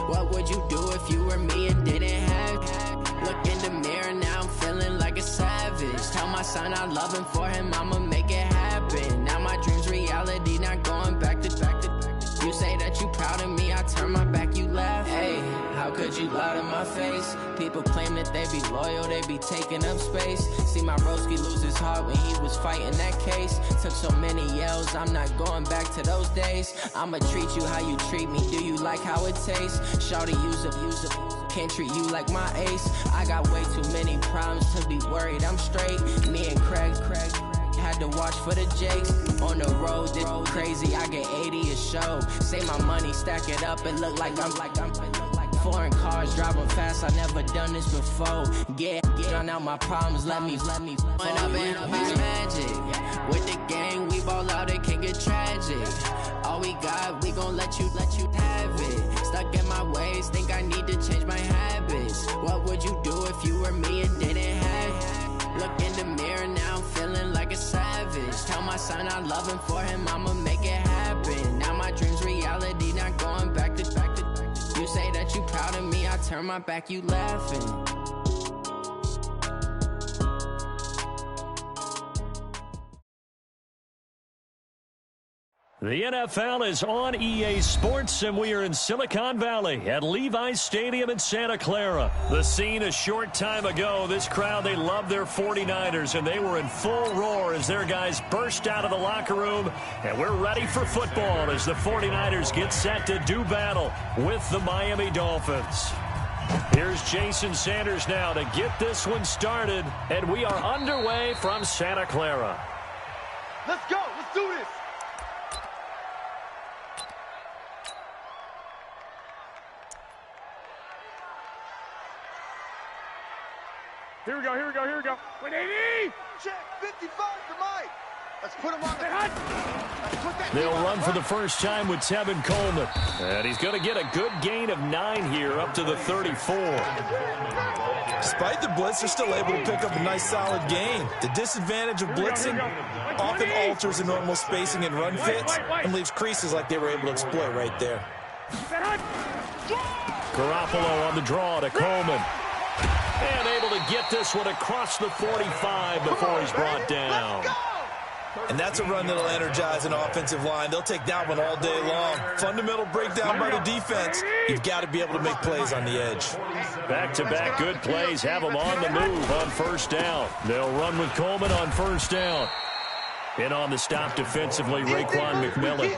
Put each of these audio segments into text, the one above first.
What would you do if you were me and didn't have? Look in the mirror, now I'm feeling like a savage. Tell my son I love him, for him I'ma make it happen. Now my dream's reality, not going back to. You say that you proud of me, I turn my back, you laugh. Hey, how could you lie to my face? People claim that they be loyal, they be taking up space. See my broski lose his heart when he was fighting that case. Took so many yells, I'm not going back to those days. I'ma treat you how you treat me, do you like how it tastes? Shawty, use up, can't treat you like my ace. I got way too many problems to be worried, I'm straight. Me and Craig had to watch for the Jakes. On the road, this crazy, I get 80 a show. Say my money, stack it up, it look like I'm foreign cars driving fast, I never done this before. Drown out my problems, let me When up and up is magic. With the gang, we ball out, it can get tragic. All we got, we gon' let you have it. Stuck in my ways, think I need to change my habits. What would you do if you were me and didn't have? Look in the mirror, now I'm feeling like a savage. Tell my son I love him, for him I'ma make it happen. Now my dream's reality, not going back to. You say that you proud of me, I turn my back, you laughing. The NFL is on EA Sports, and we are in Silicon Valley at Levi's Stadium in Santa Clara. The scene a short time ago, this crowd, they love their 49ers, and they were in full roar as their guys burst out of the locker room, and we're ready for football as the 49ers get set to do battle with the Miami Dolphins. Here's Jason Sanders now to get this one started, and we are underway from Santa Clara. Let's go. Let's do this. Here we go. 180! Check, 55 to Mike. Let's put him on the hunt. They'll run for the first time with Tevin Coleman. And he's going to get a good gain of 9 here, up to the 34. Despite the blitz, they're still able to pick up a nice solid gain. The disadvantage of blitzing often alters the normal spacing and run fits and leaves creases like they were able to exploit right there. Garoppolo on the draw to Coleman. And able to get this one across the 45 before he's brought down. And that's a run that'll energize an offensive line. They'll take that one all day long. Fundamental breakdown by the defense. You've got to be able to make plays on the edge. Back-to-back good plays have them on the move on first down. They'll run with Coleman on first down. In on the stop defensively, Raekwon McMillan.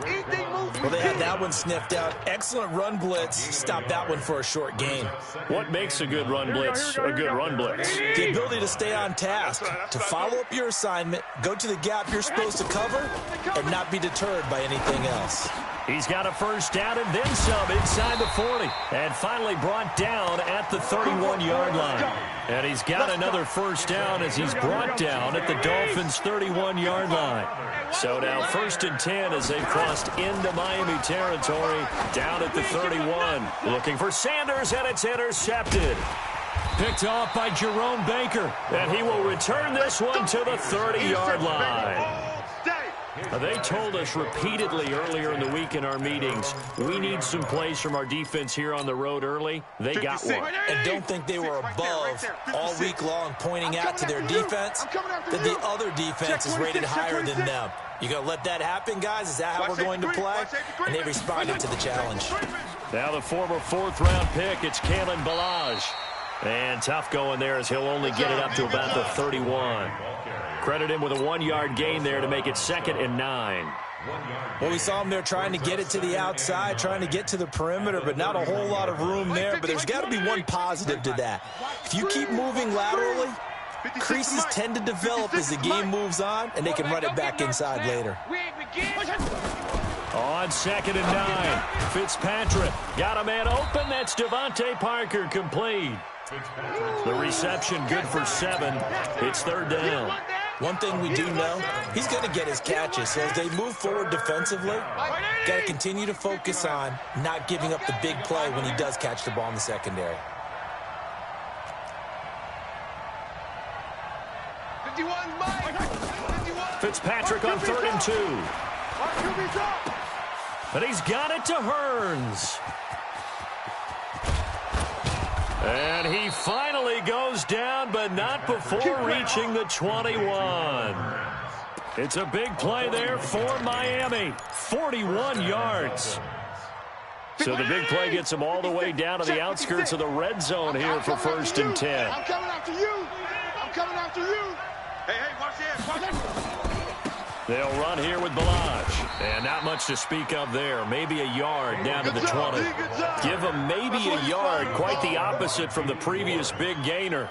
Well, they had that one sniffed out. Excellent run blitz. Stop that one for a short gain. What makes a good run blitz a good run blitz? The ability to stay on task, to follow up your assignment, go to the gap you're supposed to cover, and not be deterred by anything else. He's got a first down and then some inside the 40. And finally brought down at the 31-yard line. And he's got another first down as he's brought down at the Dolphins' 31-yard line. So now 1st and 10 as they've crossed into Miami territory, down at the 31. Looking for Sanders, and it's intercepted. Picked off by Jerome Baker, and he will return this one to the 30-yard line. They told us repeatedly earlier in the week in our meetings, we need some plays from our defense here on the road early. They got one. And don't think they were above all week long pointing out to their defense that the other defense is rated higher than them. You going to let that happen, guys? Is that how we're going to play? And they responded to the challenge. Now the former 4th-round pick, it's Kalen Ballage. And tough going there as he'll only get it up to about the 31. Credit him with a 1-yard gain there to make it 2nd and 9. Well, we saw him there trying to get it to the outside, trying to get to the perimeter, but not a whole lot of room there. But there's got to be one positive to that. If you keep moving laterally, creases tend to develop as the game moves on, and they can run it back inside later. On 2nd and 9, Fitzpatrick got a man open. That's Devontae Parker, complete. The reception good for 7. It's 3rd down. One thing we do know, he's going to get his catches. So as they move forward defensively, got to continue to focus on not giving up the big play when he does catch the ball in the secondary. 51, Mike. Fitzpatrick on 3rd and 2. And he's got it to Hearns. And he finally goes down, but not before reaching the 21. It's a big play there for Miami. 41 yards. So the big play gets them all the way down to the outskirts of the red zone here for 1st and 10. I'm coming after you. I'm coming after you. Hey, watch this. Watch this. They'll run here with Balaj. And not much to speak of there. Maybe a yard down to the 20. Give them maybe a yard. Quite the opposite from the previous big gainer.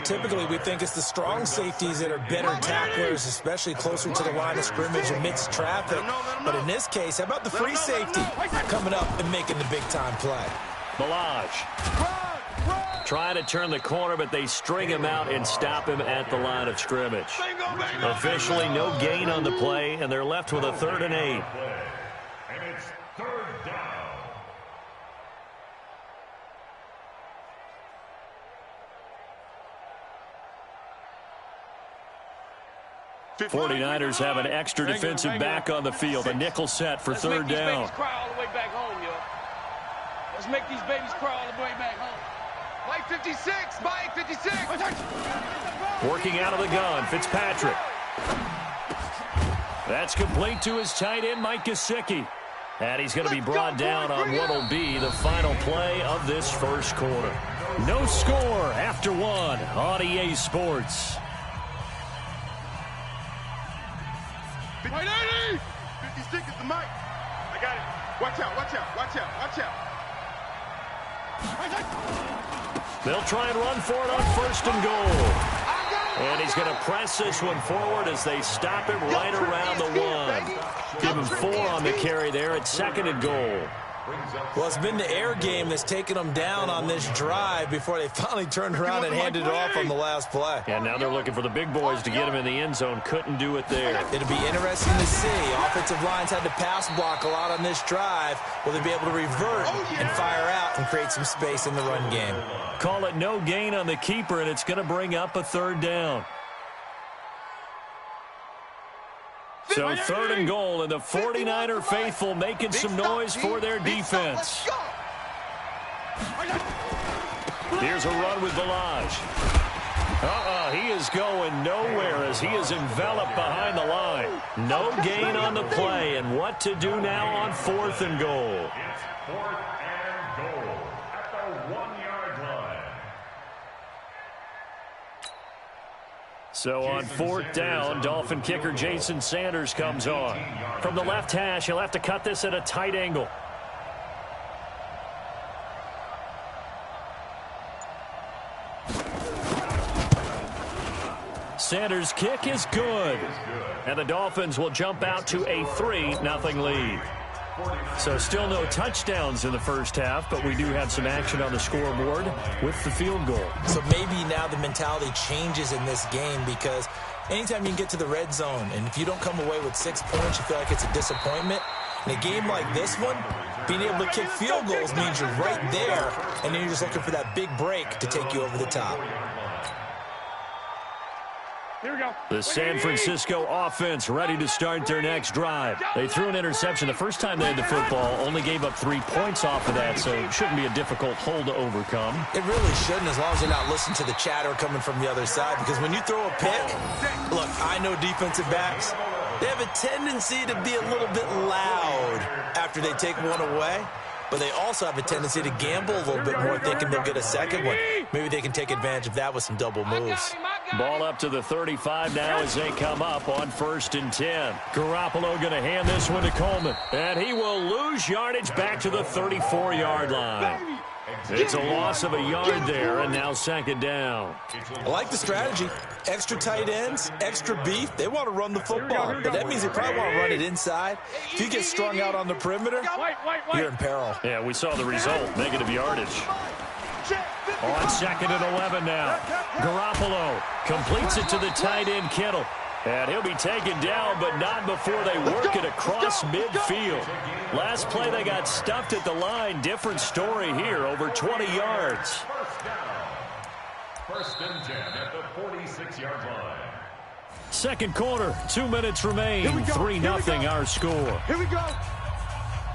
Typically, we think it's the strong safeties that are better tacklers, especially closer to the line of scrimmage amidst traffic. But in this case, how about the free safety coming up and making the big-time play? Balaj trying to turn the corner, but they string him out and stop him at the line of scrimmage. Officially, no gain on the play, and they're left with a 3rd and 8. And it's 3rd down. 49ers have an extra defensive back on the field. A nickel set for 3rd down. Let's make these babies cry all the way back home, yo. Let's make these babies cry all the way back home. Mike 56. Mike 56. Working out of the gun, Fitzpatrick. That's complete to his tight end, Mike Gesicki. And he's going to be brought down on what will be the final play of this first quarter. No score after 1 on EA Sports. 180! 56 is the mic. I got it. Watch out, watch out, watch out, watch out. They'll try and run for it on 1st and goal. And he's going to press this one forward as they stop him right around the 1. Give him 4 on the carry there at 2nd and goal. Well, it's been the air game that's taken them down on this drive before they finally turned around and handed it off on the last play. And now they're looking for the big boys to get him in the end zone. Couldn't do it there. It'll be interesting to see. Offensive lines had to pass block a lot on this drive. Will they be able to revert and fire out and create some space in the run game? Call it no gain on the keeper, and it's going to bring up a 3rd down. So 3rd and goal, and the 49er faithful making some noise for their defense. Here's a run with Balaj. He is going nowhere as he is enveloped behind the line. No gain on the play, and what to do now on 4th and goal. It's 4th and goal at the 1-yard line. So on 4th down, Dolphin kicker Jason Sanders comes on. From the left hash, he'll have to cut this at a tight angle. Sanders' kick is good. And the Dolphins will jump out to a 3-0 lead. So still no touchdowns in the first half, but we do have some action on the scoreboard with the field goal. So maybe now the mentality changes in this game, because anytime you can get to the red zone, and if you don't come away with 6 points, you feel like it's a disappointment. In a game like this one, being able to kick field goals means you're right there, and then you're just looking for that big break to take you over the top. Here we go. The San Francisco offense ready to start their next drive. They threw an interception the first time they had the football, only gave up 3 points off of that, so it shouldn't be a difficult hole to overcome. It really shouldn't, as long as you're not listening to the chatter coming from the other side, because when you throw a pick, look, I know defensive backs, they have a tendency to be a little bit loud after they take one away, but they also have a tendency to gamble a little bit more, thinking they'll get a second one. Maybe they can take advantage of that with some double moves. Ball up to the 35 now as they come up on 1st and 10. Garoppolo going to hand this one to Coleman, and he will lose yardage back to the 34-yard line. It's a loss of a yard there, and now 2nd down. I like the strategy. Extra tight ends, extra beef. They want to run the football, but that means they probably want to run it inside. If you get strung out on the perimeter, you're in peril. Yeah, we saw the result, negative yardage. On 2nd and 11 now. Garoppolo completes it to the tight end, Kittle. And he'll be taken down, but not before they work it across midfield. Last play, they got stuffed at the line. Different story here, over 20 yards. 1st and 10 at the 46-yard line. Second quarter, 2 minutes remain. 3-0 our score. Here we go.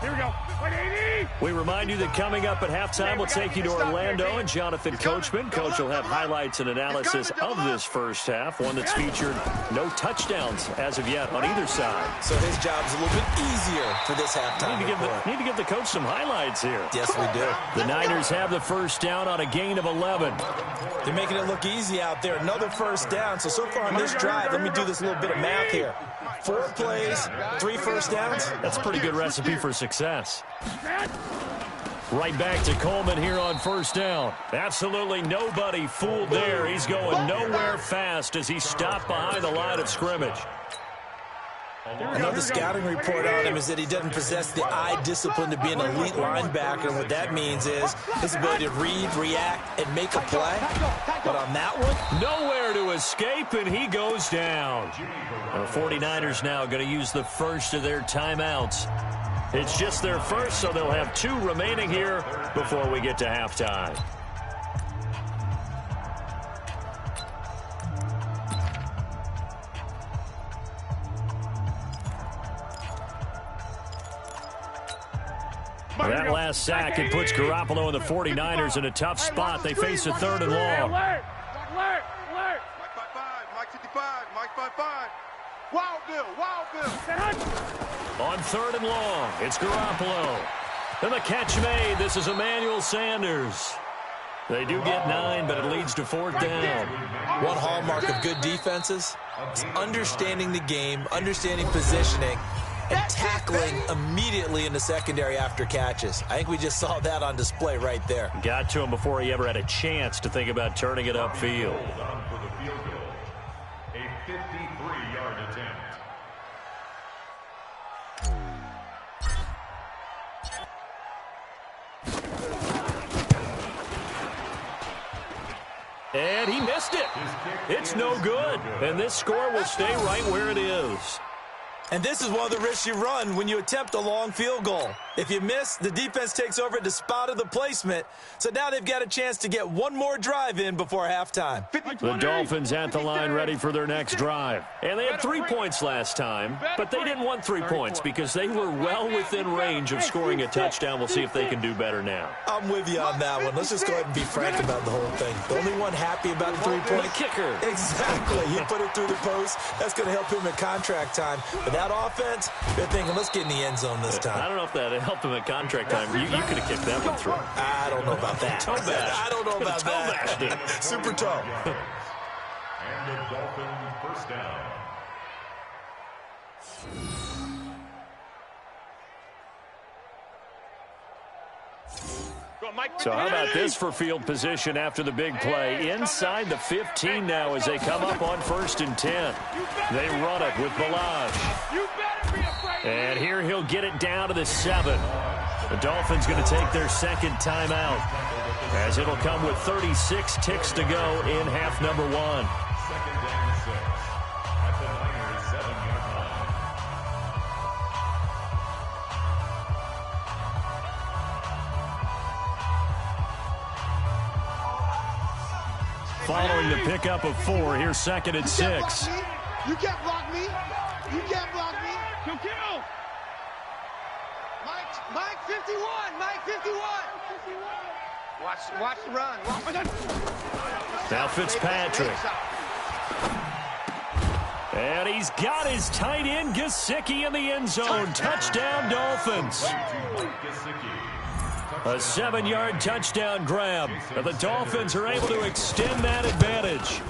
Here we go. 180. We remind you that coming up at halftime, we'll take you to Orlando and Jonathan Coachman. Coach will have highlights and analysis of this first half, one that's featured no touchdowns as of yet on either side. So his job's a little bit easier for this halftime. Need to give the coach some highlights here. Yes, we do. The Niners have the first down on a gain of 11. They're making it look easy out there. Another first down. So far on this drive, let me do this little bit of math here. 4 plays, 3 first downs. That's a pretty good recipe for success. Right back to Coleman here on first down. Absolutely nobody fooled there. He's going nowhere fast as he stopped behind the line of scrimmage. Another scouting report on him is that he doesn't possess the eye discipline to be an elite linebacker. And what that means is his ability to read, react, and make a play. But on that one, nowhere to escape, and he goes down. The 49ers now going to use the first of their timeouts. It's just their first, so they'll have 2 remaining here before we get to halftime. That last sack, it puts Garoppolo and the 49ers in a tough spot. They face a 3rd and long. Alert! Mike 55, Mike 55, Mike 55. Wild Bill. On 3rd and long, it's Garoppolo. And the catch made. This is Emmanuel Sanders. They do get 9, but it leads to 4th down. one hallmark of good defenses is understanding the game, understanding positioning, and tackling immediately in the secondary after catches. I think we just saw that on display right there. Got to him before he ever had a chance to think about turning it upfield. For the field goal, a 53-yard attempt. And he missed it. It's no good. And this score will stay right where it is. And this is one of the risks you run when you attempt a long field goal. If you miss, the defense takes over at the spot of the placement. So now they've got a chance to get one more drive in before halftime. The Dolphins at the line ready for their next drive. And they had 3 points last time, but they didn't want 3 points because they were well within range of scoring a touchdown. We'll see if they can do better now. I'm with you on that one. Let's just go ahead and be frank about the whole thing. The only one happy about the 3-point kicker. Exactly. He put it through the post. That's going to help him at contract time. But that offense, they're thinking, let's get in the end zone this time. I don't know if that helped him at contract time. You could have kicked that one through. I don't know about that. I don't know about that. Super toe. And the Dolphins first down. So how about this for field position after the big play? Inside the 15 now as they come up on 1st and 10. They run it with Balaj. And here he'll get it down to the 7. The Dolphins going to take their second timeout as it'll come with 36 ticks to go in half number 1. 2nd and 6 at the Niners 7-yard line. Following the pickup of 4, here's 2nd and 6. You can't block me. You can't block me. Kill. Mike 51. Mike 51. Watch the run. Now Fitzpatrick. And he's got his tight end Gesicki in the end zone. Touchdown Dolphins. A 7-yard touchdown grab. And the Dolphins are able to extend that advantage.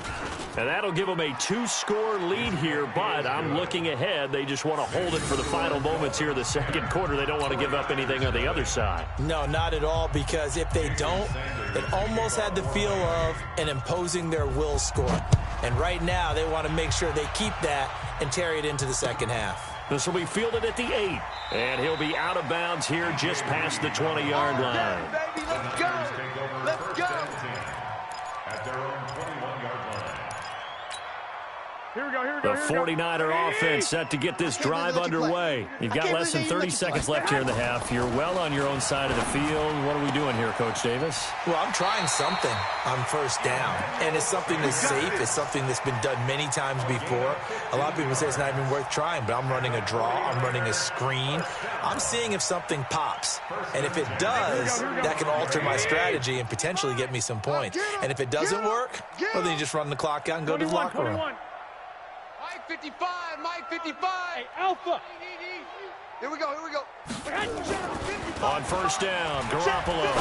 And that'll give them a 2-score lead here, but I'm looking ahead. They just want to hold it for the final moments here of the second quarter. They don't want to give up anything on the other side. No, not at all, because if they don't, it almost had the feel of an imposing their will score. And right now, they want to make sure they keep that and carry it into the second half. This will be fielded at the 8, and he'll be out of bounds here just past the 20-yard line. Baby, let's go. Let's go. At their own 21-yard line. The 49er offense set to get this drive underway. You've got less than 30 seconds left here in the half. You're well on your own side of the field. What are we doing here, Coach Davis? Well, I'm trying something on first down, and it's something that's safe. It's something that's been done many times before. A lot of people say it's not even worth trying, but I'm running a draw. I'm running a screen. I'm seeing if something pops, and if it does, that can alter my strategy and potentially get me some points. And if it doesn't work, well, then you just run the clock out and go to the locker room. Mike 55, Mike 55. Hey, Alpha. Here we go. On first down, Garoppolo.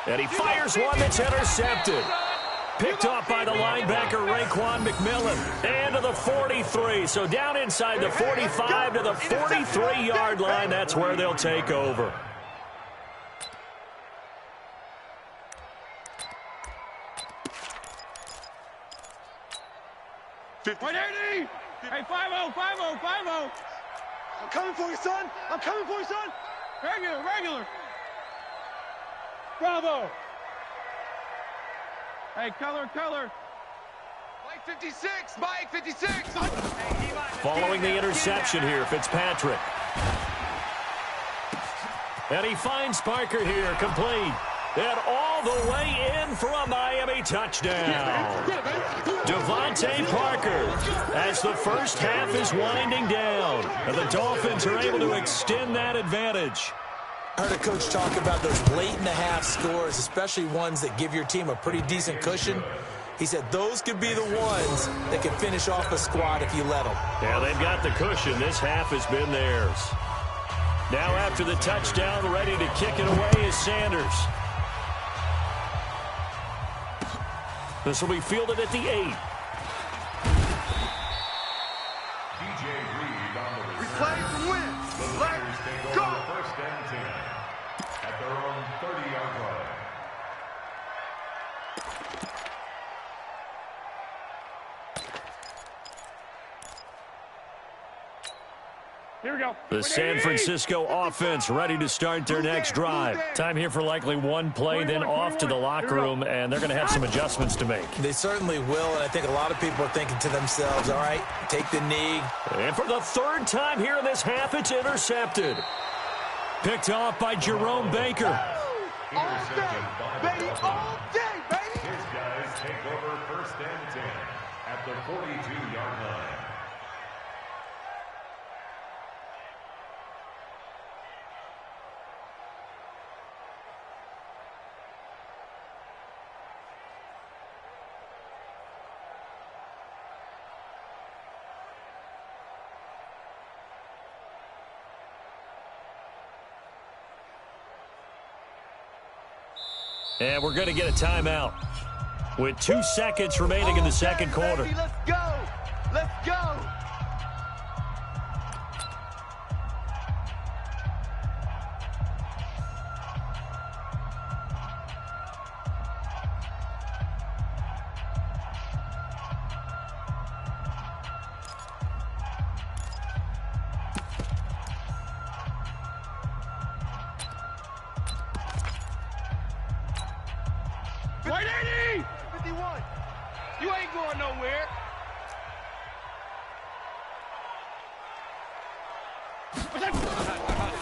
And he fires one that's intercepted. Picked off by the linebacker, Raekwon McMillan. And to the 43. So down inside the 45 to the 43-yard line. That's where they'll take over. Hey, 50. 5-0. I'm coming for you, son. Regular. Bravo. Hey, color. Mike 56. Following the interception here, Fitzpatrick. And he finds Parker here, complete. And all the way in for a Miami touchdown. Devontae Parker as the first half is winding down. And the Dolphins are able to extend that advantage. I heard a coach talk about those late-in-the-half scores, especially ones that give your team a pretty decent cushion. He said those could be the ones that can finish off a squad if you let them. Yeah, they've got the cushion. This half has been theirs. Now after the touchdown, ready to kick it away is Sanders. This will be fielded at the 8. We play to win. Let's go. First and 10 at their own 30-yard line. Here we go. The San Francisco offense ready to start their next drive. Time here for likely one play, then off to the locker room, and they're going to have some adjustments to make. They certainly will, and I think a lot of people are thinking to themselves, all right, take the knee. And for the third time here in this half, it's intercepted. Picked off by Jerome Baker. All day, baby. His guys take over first and 10 at the 42-yard line. And we're going to get a timeout with 2 seconds remaining in the second quarter. Baby, let's go. White 80! 51. You ain't going nowhere.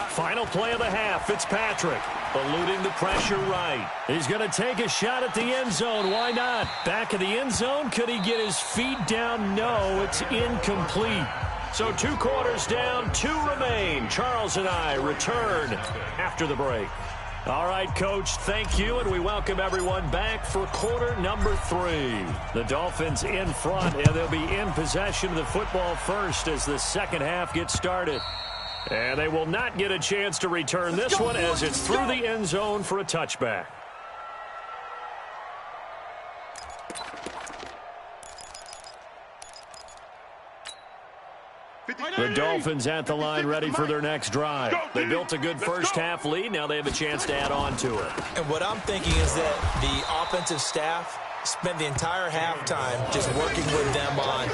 Final play of the half, Fitzpatrick eluding the pressure right. He's going to take a shot at the end zone. Why not? Back of the end zone. Could he get his feet down? No, it's incomplete. So 2 quarters down, 2 remain. Charles and I return after the break. All right, Coach, thank you, and we welcome everyone back for quarter number 3. The Dolphins in front, and they'll be in possession of the football first as the second half gets started. And they will not get a chance to return this one as it's through the end zone for a touchback. The Dolphins at the line ready for their next drive. They built a good first half lead. Now they have a chance to add on to it. And what I'm thinking is that the offensive staff spent the entire halftime just working with them on,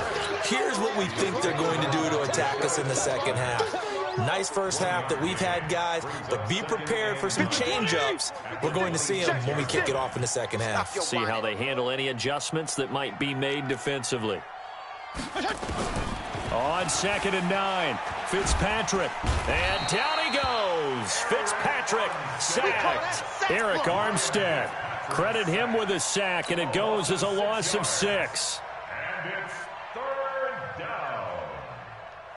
here's what we think they're going to do to attack us in the second half. Nice first half that we've had, guys, but be prepared for some change-ups. We're going to see them when we kick it off in the second half. See how they handle any adjustments that might be made defensively. On 2nd and 9, Fitzpatrick. And down he goes. Fitzpatrick sacked. Eric Armstead. Credit him with a sack, and it goes as a loss of 6. And it's 3rd down.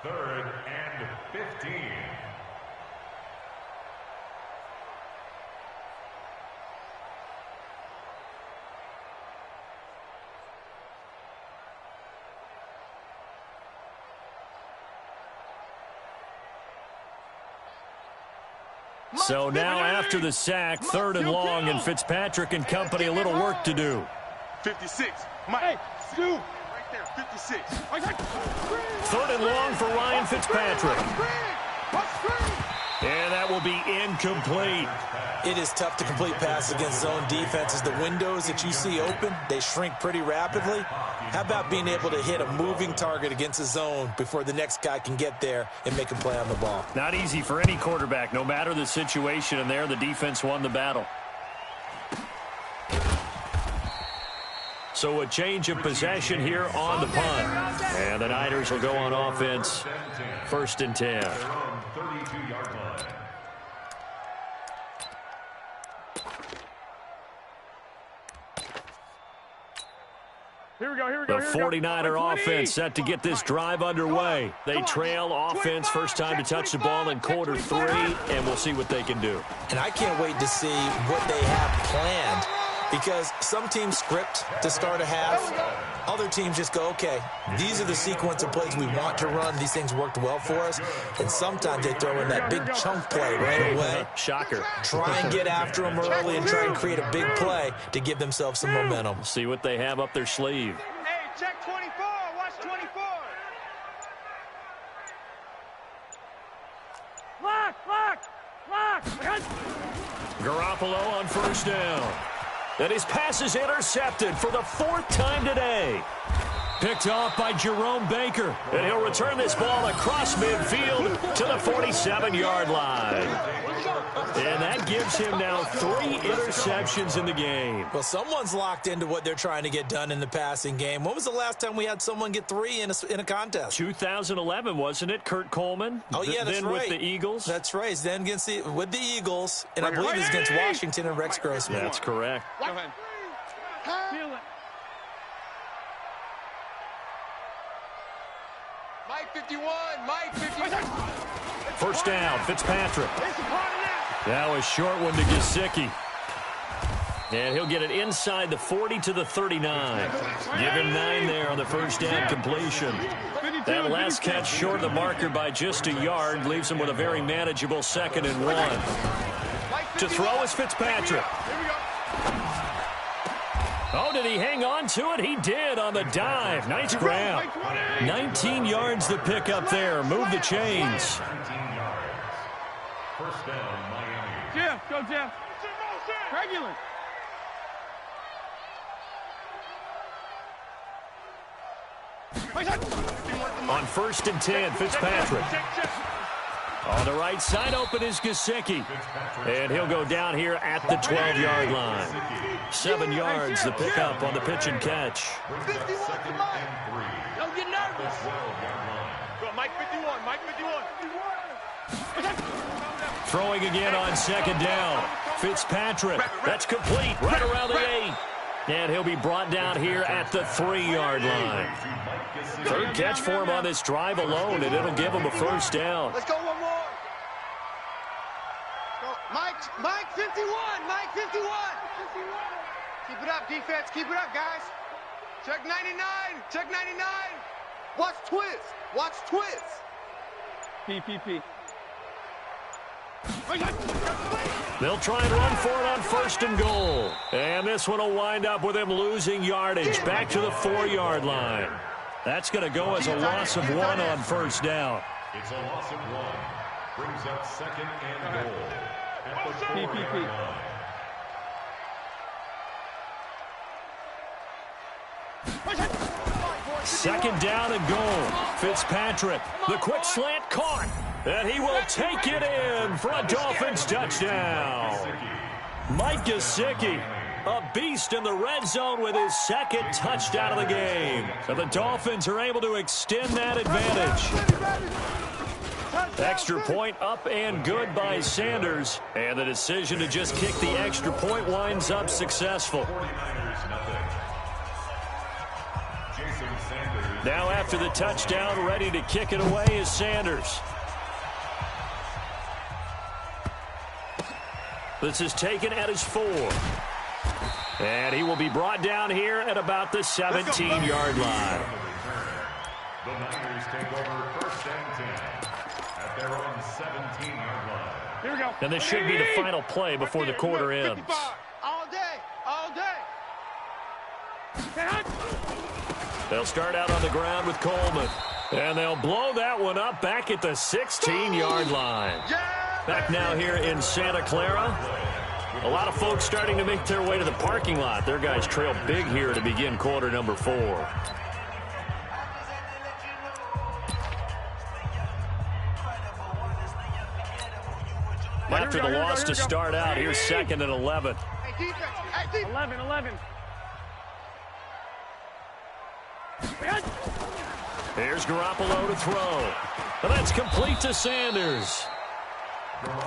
3rd and 15. So now after the sack, 3rd and long, and Fitzpatrick and company a little work to do. 56. Mike, Stu. Right there, 56. 3rd and long for Ryan Fitzpatrick. And that will be incomplete. It is tough to complete passes against zone defenses. The windows that you see open, they shrink pretty rapidly. How about being able to hit a moving target against a zone before the next guy can get there and make a play on the ball? Not easy for any quarterback, no matter the situation, and there the defense won the battle. So a change of possession here on the punt. And the Niners will go on offense. 1st and 10. 32-yard line. Here we go, The 49er offense set to get this drive underway. They trail offense first time to touch the ball in quarter 3, and we'll see what they can do. And I can't wait to see what they have planned, because some teams script to start a half. Other teams just go, okay, these are the sequence of plays we want to run. These things worked well for us. And sometimes they throw in that big chunk play right away. Shocker. Try and get after them early and try and create a big play to give themselves some momentum. See what they have up their sleeve. Hey, check 24. Watch 24. Lock. Garoppolo on 1st down. And his pass is intercepted for the 4th time today. Picked off by Jerome Baker. And he'll return this ball across midfield to the 47-yard line. And that gives him now 3 interceptions in the game. Well, someone's locked into what they're trying to get done in the passing game. When was the last time we had someone get 3 in a contest? 2011, wasn't it? Kurt Coleman? Oh, yeah, that's then right. with the Eagles? That's right. Then with the Eagles, and I believe it's against Washington and Rex Grossman. That's correct. Go ahead. Feel it. Mike 51. Mike 51. 1st down, Fitzpatrick. Now a short one to Gesicki. And he'll get it inside the 40 to the 39. Give him 9 there on the 1st down completion. That last catch short of the marker by just a yard leaves him with a very manageable 2nd and 1. To throw is Fitzpatrick. Oh, did he hang on to it? He did on the dive. Nice grab. 19 yards to pick up there. Move the chains. 1st down, Miami. Jeff, go Jeff. Regular. On 1st and 10, Fitzpatrick. On the right side open is Gesicki. And he'll go down here at the 12-yard line. 7 yards to pick up on the pitch and catch. 51 to Mike. Don't get nervous. Go, Mike 51. Mike 51. Throwing again on 2nd down. Fitzpatrick. That's complete right around the 8. And he'll be brought down here at the 3-yard line. 3rd catch for him on this drive alone, and it'll give him a 1st down. Let's go one more. Go. Mike 51. Mike 51. Keep it up, defense. Keep it up, guys. Check 99. Check 99. Watch twist. Watch twist. PPP. They'll try and run for it on 1st and goal. And this one will wind up with him losing yardage back to the 4-yard line. That's going to go as a loss of 1 on 1st down. It's a loss of 1. Brings up 2nd and goal at the 4-yard line. Second down and goal. Fitzpatrick, the quick slant caught. And he will take it in for a Dolphins touchdown. Mike Gesicki A beast in the red zone with his second touchdown of the game. So the Dolphins are able to extend that advantage. Extra point up and good by Sanders. And the decision to just kick the extra point winds up successful. Now after the touchdown, ready to kick it away is Sanders. This is taken at his 4. And he will be brought down here at about the 17-yard line. The Niners take over first and 10 at their own 17-yard line. Here we go. And this should be the final play before the quarter ends. All day, all day. They'll start out on the ground with Coleman. And they'll blow that one up back at the 16-yard line. Back now here in Santa Clara. A lot of folks starting to make their way to the parking lot. Their guys trail big here to begin quarter number 4. After the loss to start out, here's 2nd and 11. Hey, defense. Hey, defense. 11. Here's Garoppolo to throw. And that's complete to Sanders.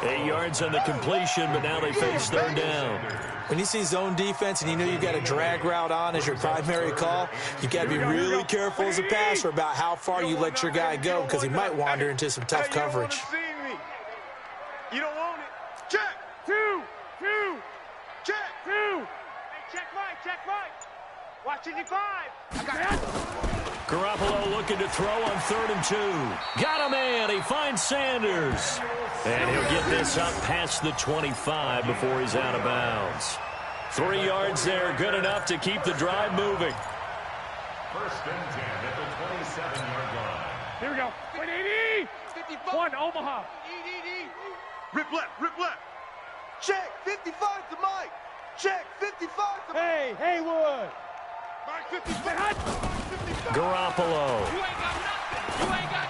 8 yards on the completion, but now they face 3rd down. When you see zone defense and you know you've got a drag route on as your primary call, you've got to be really careful as a passer about how far you let your guy go because he might wander into some tough coverage. You don't want it. Check. 2. Check. 2. Hey, check right. Watch 55. I got it. Garoppolo looking to throw on 3rd and 2. Got a man. He finds Sanders. And he'll get this up past the 25 before he's out of bounds. 3 yards there, good enough to keep the drive moving. First and 10 at the 27-yard line. Here we go. 80. 1, Omaha. Rip left. Check. 55 to Mike. Check. 55 to Mike. Hey, Haywood. Mike 55. Garoppolo. You ain't got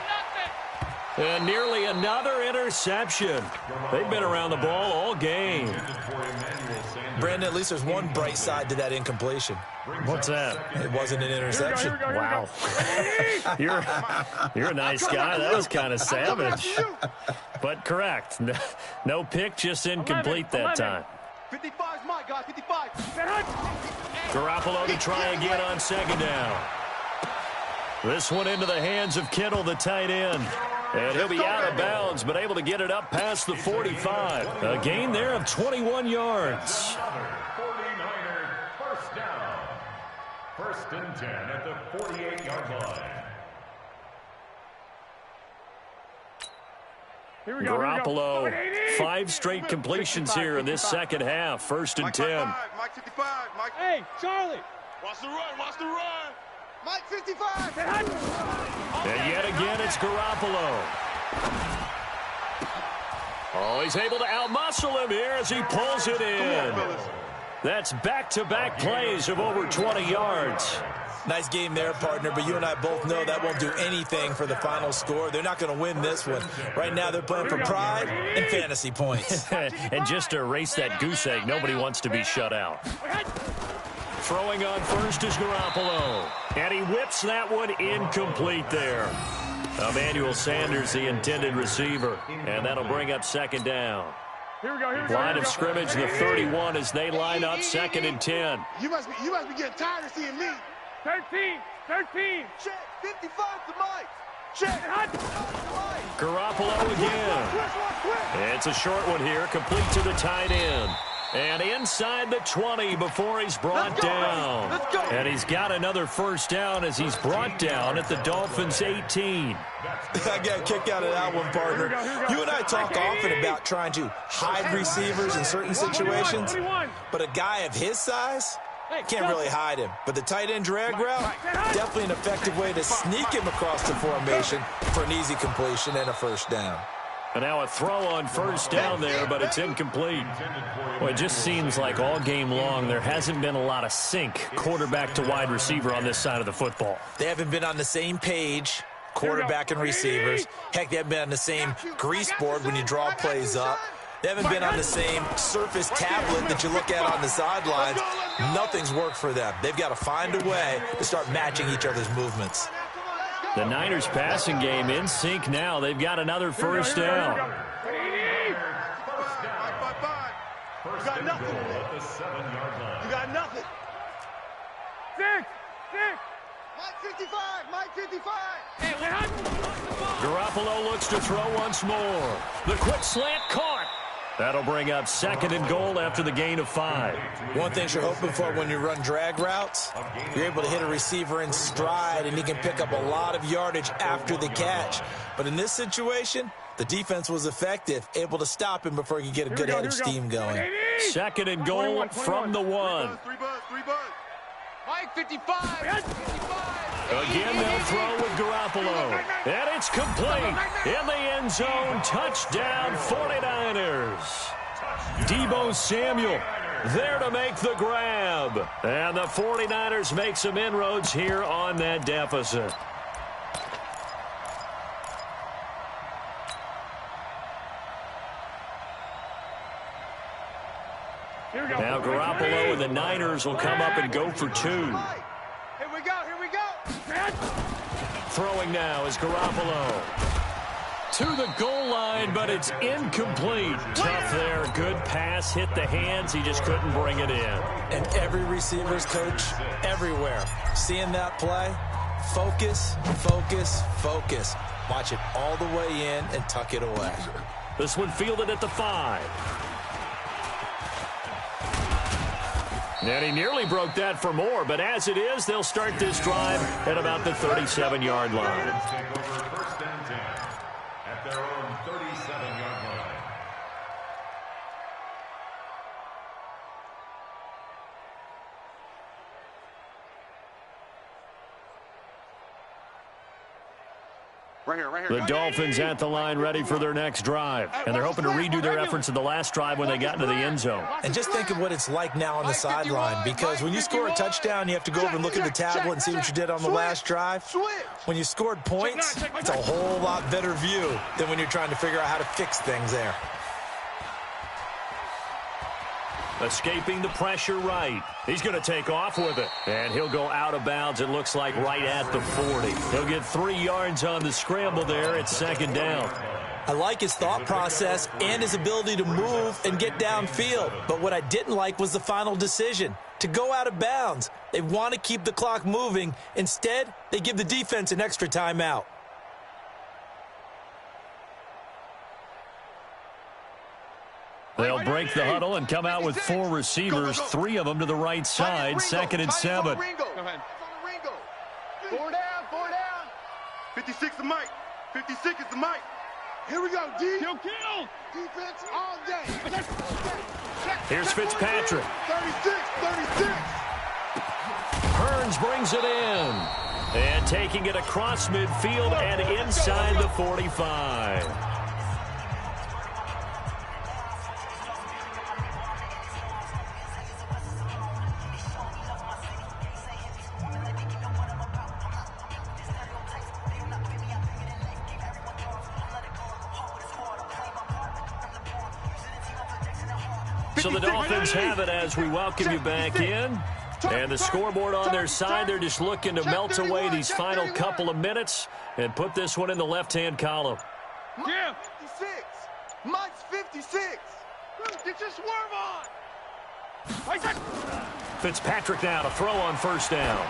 nothing. And nearly another interception. They've been around the ball all game. Brandon, at least there's one bright side to that incompletion. What's that? It wasn't an interception. Wow. You're a nice guy. That was kind of savage. But correct. No pick, just incomplete that time. 55's Mike, guys. 55. Garoppolo to try again on 2nd down. This one into the hands of Kittle, the tight end. And he'll be out of bounds, but able to get it up past the 45. A gain there of 21 yards. 49er first down. First and 10 at the 48-yard line. Here we go. Garoppolo, 5 straight completions here in this second half. 1st and 10. Mike 55. Mike. Hey, Charlie. Watch the run. Mike 55. And yet again, it's Garoppolo. Oh, he's able to outmuscle him here as he pulls it in. That's back-to-back plays of over 20 yards. Nice game there, partner, but you and I both know that won't do anything for the final score. They're not going to win this one. Right now, they're playing for pride and fantasy points. And just to erase that goose egg, nobody wants to be shut out. Throwing on first is Garoppolo. And he whips that one incomplete there. Emmanuel Sanders, the intended receiver. And that'll bring up 2nd down. Here we go. Line of scrimmage, the 31 as they line up 2nd and 10. You must be getting tired of seeing me. 13. Check. 55 to Mike. Check. Garoppolo again. It's a short one here, complete to the tight end. And inside the 20 before he's brought down. And he's got another first down as he's brought down at the Dolphins' 18. I got a kick out of that one, partner. You and I talk often about trying to hide receivers in certain situations, but a guy of his size can't really hide him. But the tight end drag route, definitely an effective way to sneak him across the formation for an easy completion and a first down. And now a throw on first down there, but it's incomplete. Well, it just seems like all game long there hasn't been a lot of sync quarterback to wide receiver on this side of the football. They haven't been on the same page, quarterback and receivers. Heck, they haven't been on the same grease board when you draw plays up. They haven't been on the same surface tablet that you look at on the sidelines. Nothing's worked for them. They've got to find a way to start matching each other's movements. The Niners passing game in sync now. They've got another first down. You got nothing. At the 7-yard line. You got nothing. Six. Mike 55. Mike 55. Garoppolo looks to throw once more. The quick slant caught. That'll bring up 2nd and goal after the gain of 5. One thing you're hoping for when you run drag routes, you're able to hit a receiver in stride, and he can pick up a lot of yardage after the catch. But in this situation, the defense was effective, able to stop him before he could get a good head of steam going. 2nd and goal from the 1. Three buzz. Mike 55. Again, they'll throw with Garoppolo. And it's complete. In the end zone, touchdown 49ers. Deebo Samuel there to make the grab. And the 49ers make some inroads here on that deficit. Now Garoppolo and the Niners will come up and go for 2. Here we go. Throwing now is Garoppolo. To the goal line, but it's incomplete. Tough there. Good pass. Hit the hands. He just couldn't bring it in. And every receiver's coach everywhere. Seeing that play, focus. Watch it all the way in and tuck it away. This one fielded at the 5. And he nearly broke that for more, but as it is, they'll start this drive at about the 37-yard line. Take over 1st and 10 at their own 37-yard line. Right here. The Dolphins at the line ready for their next drive. And they're hoping to redo their efforts in the last drive when they got into the end zone. And just think of what it's like now on the sideline, because when you score a touchdown, you have to go over and look at the tablet and see what you did on the last drive. When you scored points, it's a whole lot better view than when you're trying to figure out how to fix things there. Escaping the pressure right. He's going to take off with it. And he'll go out of bounds, it looks like, right at the 40. He'll get 3 yards on the scramble there. It's 2nd down. I like his thought process and his ability to move and get downfield. But what I didn't like was the final decision, to go out of bounds. They want to keep the clock moving. Instead, they give the defense an extra timeout. They'll break the huddle and come out with 4 receivers, 3 of them to the right side, 2nd and 7. Go ahead. 4 down. 56 is Mike. 56 is the Mike. Here we go, D. Kill. Defense all day. Here's Fitzpatrick. 36. Hearns brings it in. And taking it across midfield and inside the 45. So the Dolphins have it as we welcome you back in. And the scoreboard on their side, they're just looking to melt away these final couple of minutes and put this one in the left-hand column. Yeah. 56. Mike's 56. Get your swerve on. Fitzpatrick now to throw on 1st down.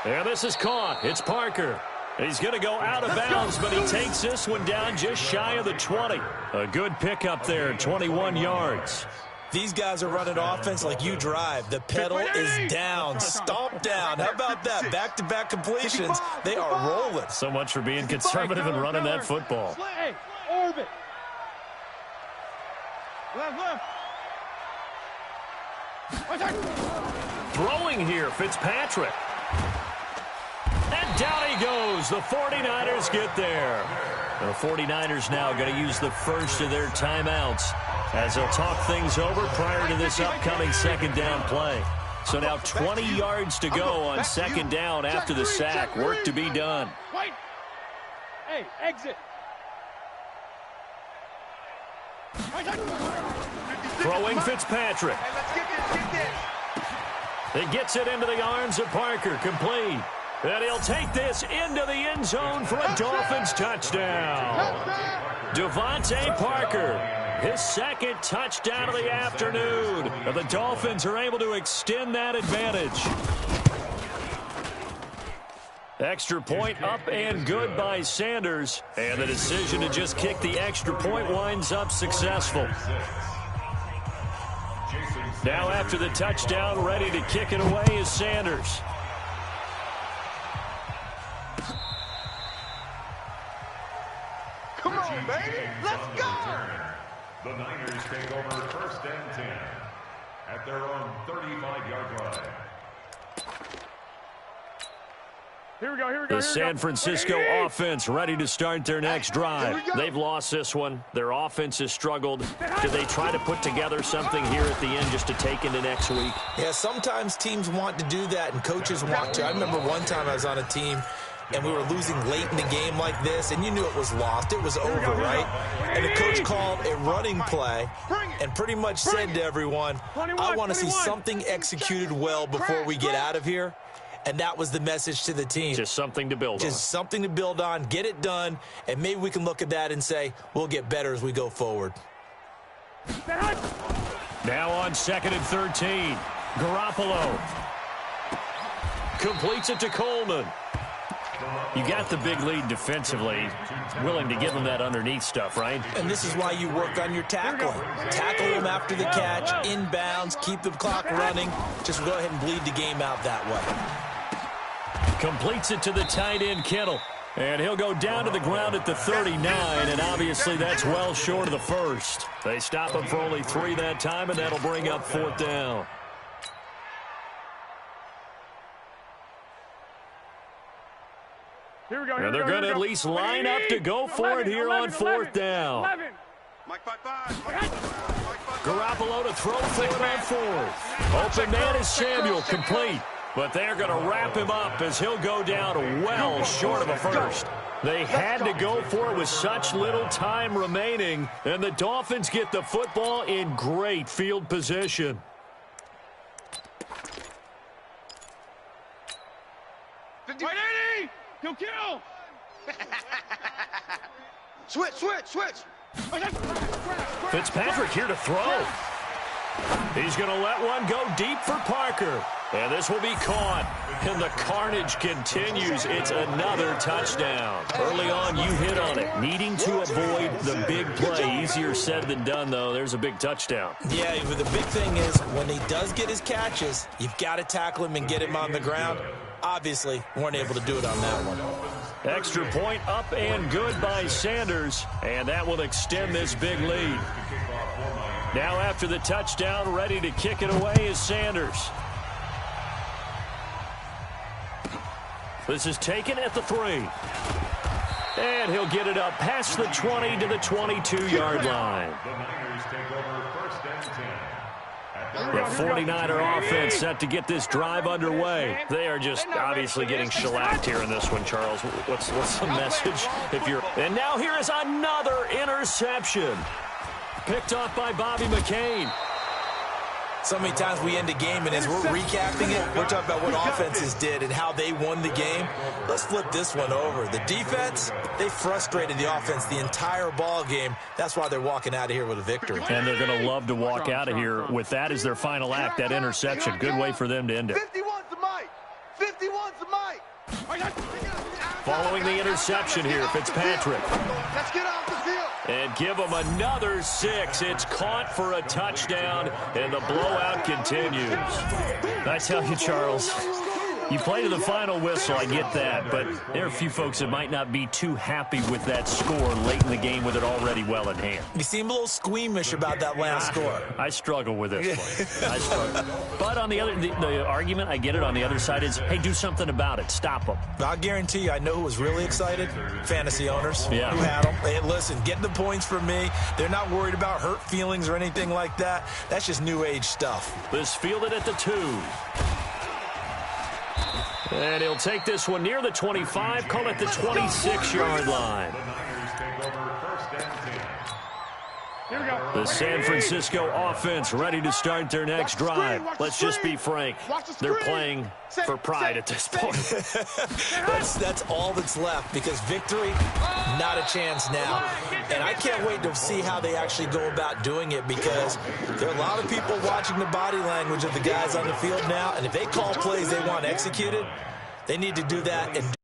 And this is caught. It's Parker. He's going to go out of bounds, but he takes this one down just shy of the 20. A good pickup there, 21 yards. These guys are running offense like you drive. The pedal is down, stomp down. How about that? Back-to-back completions. They are rolling. So much for being conservative and running that football. Hey, orbit. Left. Throwing here, Fitzpatrick. And down he goes. The 49ers get there. The 49ers now going to use the first of their timeouts as they'll talk things over prior to this upcoming 2nd down play. So now 20 yards to go on 2nd down after the sack. Work to be done. Wait. Hey, exit. Throwing Fitzpatrick. Hey, let's get this. It gets it into the arms of Parker, complete. And he'll take this into the end zone for a Dolphins touchdown. Devontae Parker, his second touchdown of the afternoon. And the Dolphins are able to extend that advantage. Extra point up and good by Sanders. And the decision to just kick the extra point winds up successful. Now after the touchdown, ready to kick it away is Sanders. Come on, baby. Let's go. The Niners take over 1st and 10 at their own 35-yard line. Here we go. The San Francisco offense ready to start their next drive. They've lost this one. Their offense has struggled. Do they try to put together something here at the end just to take into next week? Yeah, sometimes teams want to do that and coaches want to. I remember one time I was on a team and we were losing late in the game like this, and you knew it was lost. It was over, right? And the coach called a running play and pretty much said to everyone, I want to see something executed well before we get out of here. And that was the message to the team. Just something to build on. Just something to build on, get it done, and maybe we can look at that and say, we'll get better as we go forward. Now on 2nd and 13. Garoppolo completes it to Coleman. You got the big lead defensively. Willing to give them that underneath stuff, right? And this is why you work on your tackling. Tackle them after the catch, inbounds, keep the clock running. Just go ahead and bleed the game out that way. Completes it to the tight end, Kittle. And he'll go down to the ground at the 39, and obviously that's well short of the first. They stop him for only 3 that time, and that'll bring up 4th down. Here we go. And they're going to at least line up to go for it here on 4th down. Mike 5-5. Garoppolo to throw for it on 4th. Open man is Samuel, complete. But they're going to wrap him up as he'll go down well short of a first. They had to go for it with such little time remaining, and the Dolphins get the football in great field position. Right, he'll kill. Switch. Fitzpatrick here to throw. He's going to let one go deep for Parker. And this will be caught. And the carnage continues. It's another touchdown. Early on, you hit on it. Needing to avoid the big play. Easier said than done, though. There's a big touchdown. Yeah, but the big thing is when he does get his catches, you've got to tackle him and get him on the ground. Obviously, weren't able to do it on that one. Extra point up and good by Sanders. And that will extend this big lead. Now after the touchdown, ready to kick it away is Sanders. This is taken at the 3. And he'll get it up past the 20 to the 22-yard line. The 49er offense set to get this drive underway. They are just obviously getting shellacked here in this one, Charles. What's the message? And now here is another interception. Picked off by Bobby McCain. So many times we end a game, and as we're recapping it, we're talking about what offenses did and how they won the game. Let's flip this one over. The defense, they frustrated the offense the entire ball game. That's why they're walking out of here with a victory. And they're going to love to walk out of here with that as their final act, that interception. Good way for them to end it. 51's the Mike. 51's the Mike. Following the interception here, Fitzpatrick. Let's get off the field. And give them another 6. It's caught for a touchdown, and the blowout continues. I tell you, Charles, you play to the final whistle, I get that, but there are a few folks that might not be too happy with that score late in the game with it already well in hand. You seem a little squeamish about that last score. I struggle with this one. I struggle. But on the other, the argument, I get it, on the other side is, hey, do something about it. Stop them. I'll guarantee you, I know who was really excited. Fantasy owners who had them. Hey, listen, getting the points from me. They're not worried about hurt feelings or anything like that. That's just new age stuff. This fielded at the 2. And he'll take this one near the 25, call it the 26-yard line. Here we go. The San Francisco offense ready to start their next drive. Let's just be frank. They're playing for pride at this point. That's all that's left, because victory, not a chance now. And I can't wait to see how they actually go about doing it, because there are a lot of people watching the body language of the guys on the field now, and if they call plays they want executed, they need to do that and